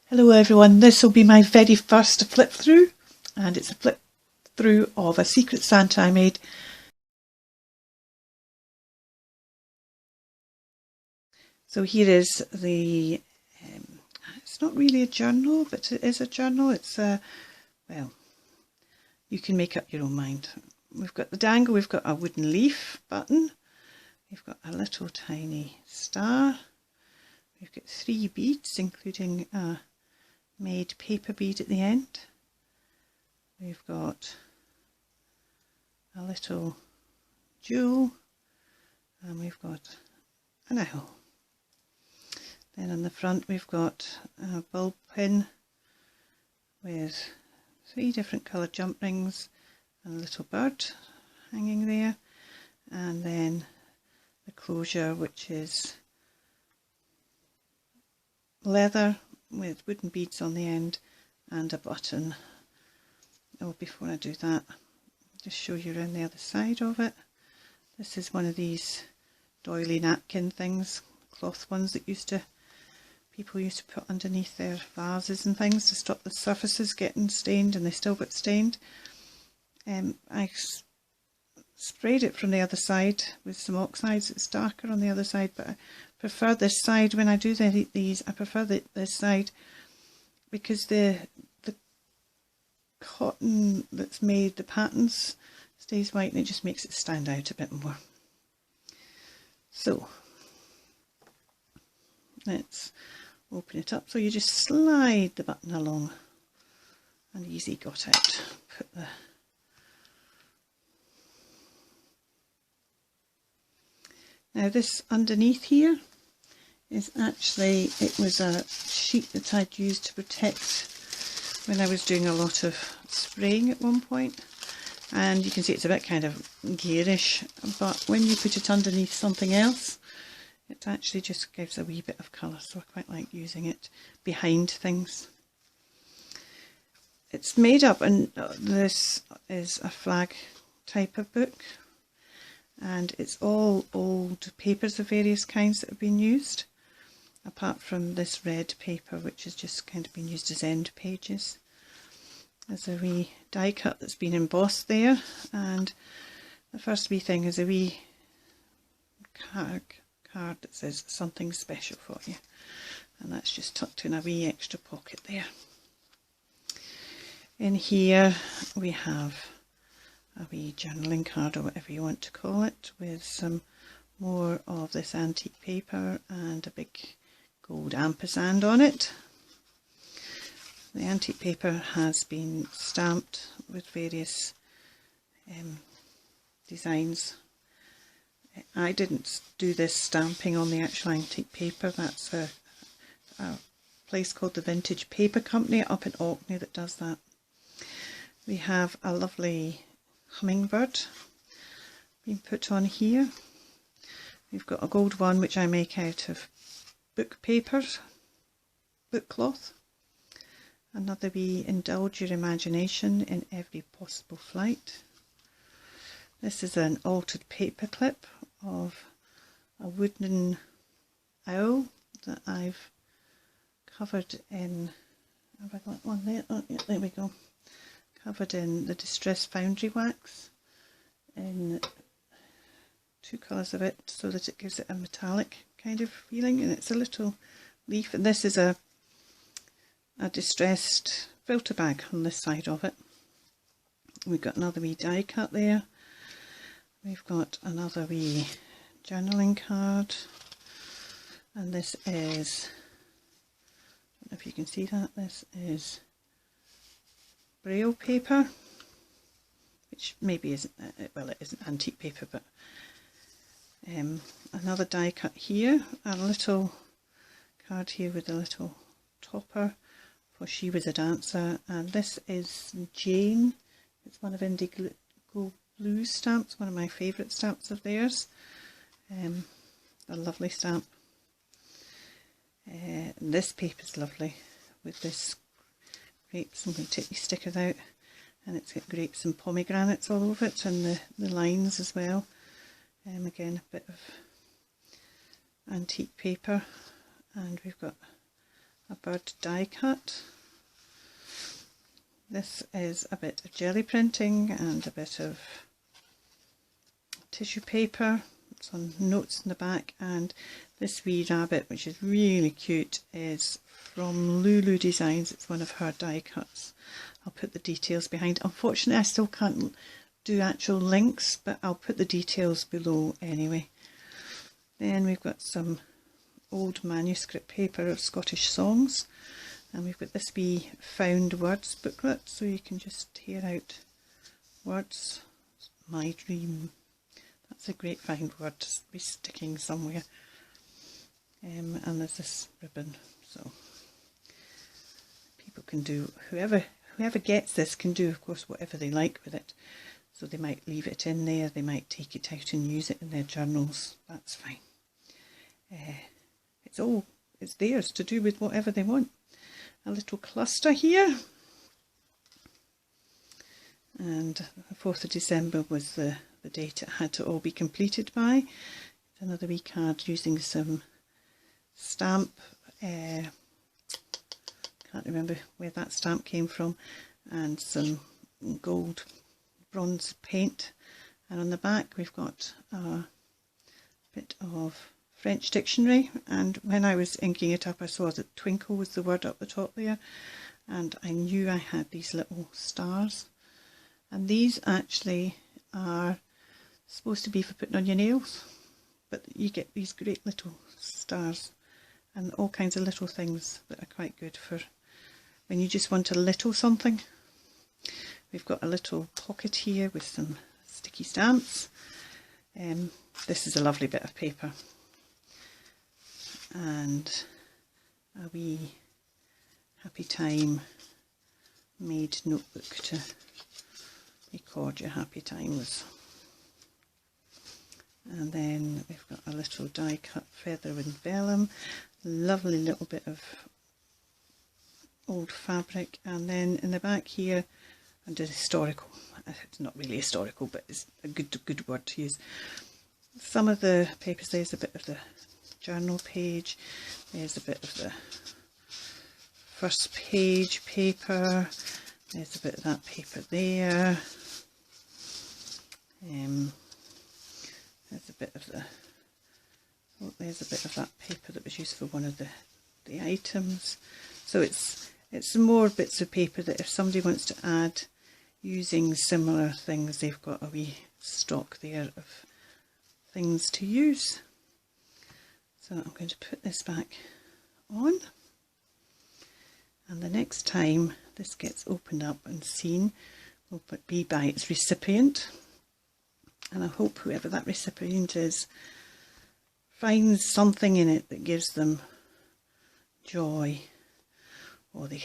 Hello everyone, this will be my very first flip through, and it's a flip through of a Secret Santa I made. So here is the, it's not really a journal, but it is a journal. It's well, you can make up your own mind. We've got the dangle, we've got a wooden leaf button, we've got a little tiny star, we've got 3 beads including a made paper bead at the end. We've got a little jewel, and we've got an owl. Then on the front we've got a bulb pin with 3 different coloured jump rings and a little bird hanging there, and then the closure, which is leather with wooden beads on the end and a button. Oh, before I do that, just show you around the other side of it. This is one of these doily napkin things, cloth ones that people used to put underneath their vases and things to stop the surfaces getting stained, and they still got stained. I sprayed it from the other side with some oxides. It's darker on the other side, but I prefer this side when I do these. I prefer this side because the cotton that's made, the patterns, stays white, and it just makes it stand out a bit more. So let's open it up. So you just slide the button along and easy got out. Put the Now this underneath here is actually, it was a sheet that I'd used to protect when I was doing a lot of spraying at one point, and you can see it's a bit kind of garish, but when you put it underneath something else it actually just gives a wee bit of colour, so I quite like using it behind things. It's made up, and this is a flag type of book, and it's all old papers of various kinds that have been used, apart from this red paper which has just kind of been used as end pages. There's a wee die cut that's been embossed there, and the first wee thing is a wee card that says something special for you, and that's just tucked in a wee extra pocket there. In here we have a wee journaling card, or whatever you want to call it, with some more of this antique paper and a big gold ampersand on it. The antique paper has been stamped with various designs. I didn't do this stamping on the actual antique paper. That's a place called the Vintage Paper Company up in Orkney that does that. We have a lovely hummingbird being put on here. We've got a gold one which I make out of book paper, book cloth. Another wee indulge your imagination in every possible flight. This is an altered paper clip of a wooden owl that I've covered in, have I got one there? Oh yeah, there we go. Covered in the Distress Foundry wax in 2 colours of it, so that it gives it a metallic kind of feeling, and it's a little leaf, and this is a distressed filter bag on this side of it. We've got another wee die cut there. We've got another wee journaling card, and this is, I don't know if you can see that, this is Braille paper, which maybe isn't, well, it isn't antique paper, but another die cut here, a little card here with a little topper for She Was a Dancer, and this is Jane. It's one of Indigo Blue's stamps, one of my favourite stamps of theirs. A lovely stamp. This paper's lovely with this grapes. I'm going to take these stickers out, and it's got grapes and pomegranates all over it, and the lines as well. Again, a bit of antique paper, and we've got a bird die cut. This is a bit of jelly printing and a bit of tissue paper. Some notes in the back, and this wee rabbit, which is really cute, is from Lulu Designs. It's one of her die cuts. I'll put the details behind. Unfortunately, I still can't do actual links, but I'll put the details below anyway. Then we've got some old manuscript paper of Scottish songs, and we've got this wee found words booklet, so you can just hear out words. My dream. That's a great find word to be sticking somewhere. And there's this ribbon, so people can do, whoever gets this can do, of course, whatever they like with it. So they might leave it in there, they might take it out and use it in their journals. That's fine. It's theirs to do with whatever they want. A little cluster here, and the 4th of December was the date it had to all be completed by. Another wee card using some stamp, can't remember where that stamp came from, and some gold bronze paint. And on the back we've got a bit of French dictionary, and when I was inking it up I saw that twinkle was the word up the top there, and I knew I had these little stars, and these actually are supposed to be for putting on your nails, but you get these great little stars and all kinds of little things that are quite good for when you just want a little something. We've got a little pocket here with some sticky stamps. This is a lovely bit of paper, and a wee happy time made notebook to record your happy times. And then we've got a little die cut feather and vellum, lovely little bit of old fabric, and then in the back here I did historical. It's not really historical, but it's a good word to use. Some of the papers, there's a bit of the journal page, there's a bit of the first page paper, there's a bit of that paper there. There's a bit of there's a bit of that paper that was used for one of the items. So it's some more bits of paper that if somebody wants to add using similar things, they've got a wee stock there of things to use. So I'm going to put this back on, and the next time this gets opened up and seen will be by its recipient. And I hope whoever that recipient is finds something in it that gives them joy, or they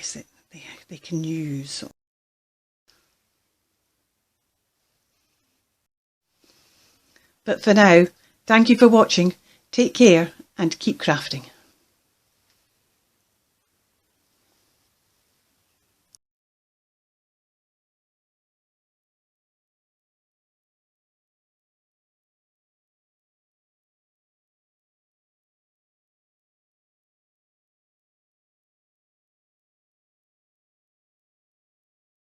can use. But for now, thank you for watching. Take care and keep crafting.